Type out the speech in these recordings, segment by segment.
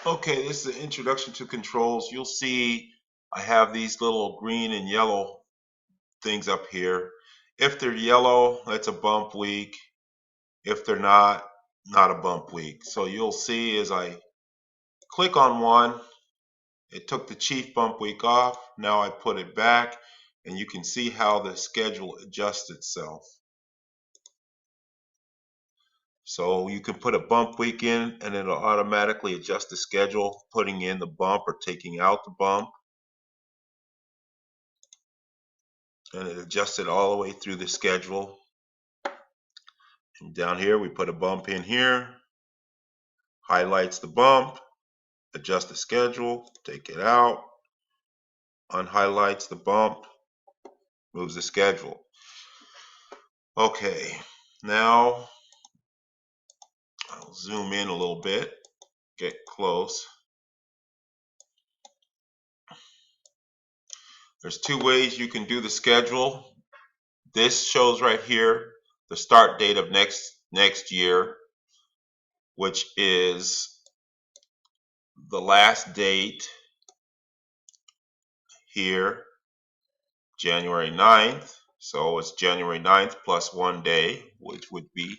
Okay, this is an introduction to controls. You'll see I have these little green and yellow things up here. If they're yellow, that's a bump week. If they're not a bump week. So you'll see as I click on one, it took the chief bump week off. Now I put it back, and you can see how the schedule adjusts itself. So you can put a bump week in and it'll automatically adjust the schedule, putting in the bump or taking out the bump. And it adjusts it all the way through the schedule. And down here we put a bump in here, highlights the bump, adjust the schedule, take it out, unhighlights the bump, moves the schedule. Okay, now I'll zoom in a little bit, get close. There's two ways you can do the schedule. This shows right here the start date of next year, which is the last date here, January 9th. So it's January 9th plus 1 day, which would be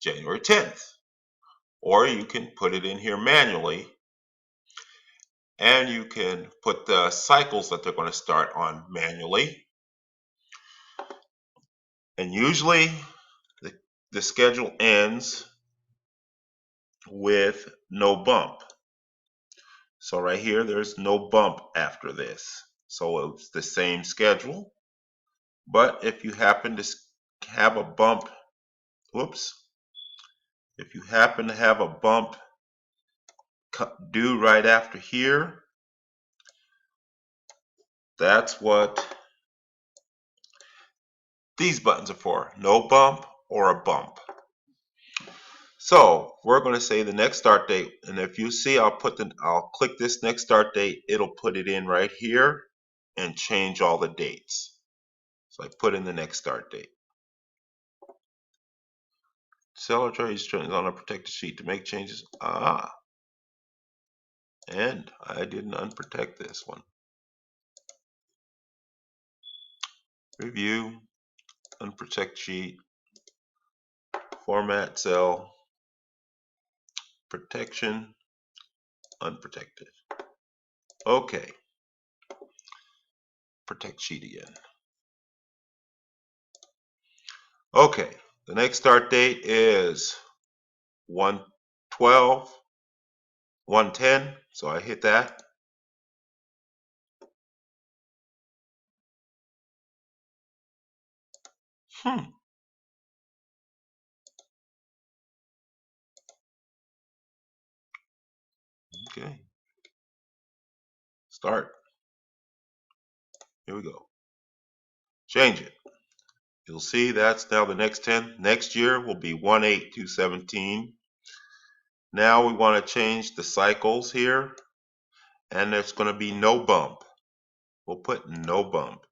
January 10th. Or you can put it in here manually, and you can put the cycles that they're going to start on manually. And usually the schedule ends with no bump. So right here, there's no bump after this. So it's the same schedule. But if you happen to have a bump, if you happen to have a bump due right after here, that's what these buttons are for. No bump or a bump. So we're going to say the next start date, and if you see, I'll click this next start date. It'll put it in right here and change all the dates. So I put in the next start date. Seller trades on a protected sheet to make changes. And I didn't unprotect this one. Review, unprotect sheet, format cell, protection, unprotected. Okay. Protect sheet again. Okay, the next start date is 1/12, 1/10, so I hit that. Okay. Start. Here we go. Change it. You'll see that's now the next 10. Next year will be 1/8/217. Now we want to change the cycles here, and there's going to be no bump. We'll put no bump.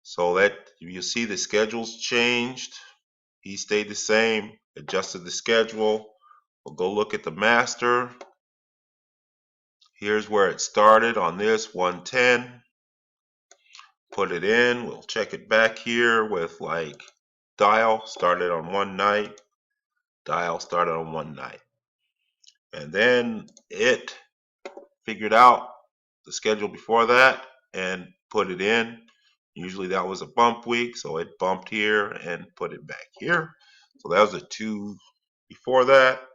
So that you see the schedule's changed. He stayed the same, adjusted the schedule. We'll go look at the master. Here's where it started on this 1/10. Put it in. We'll check it back here with like dial started on one night. Dial started on one night. And then it figured out the schedule before that and put it in. Usually that was a bump week, so it bumped here and put it back here. So that was the 2 before that.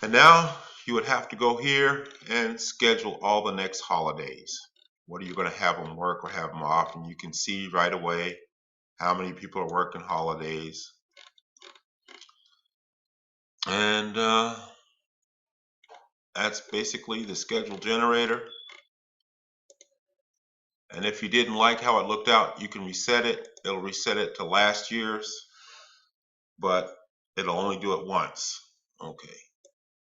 And now you would have to go here and schedule all the next holidays. What are you going to have them work or have them off? And you can see right away how many people are working holidays. And that's basically the schedule generator. And if you didn't like how it looked out, you can reset it. It'll reset it to last year's, but it'll only do it once. Okay.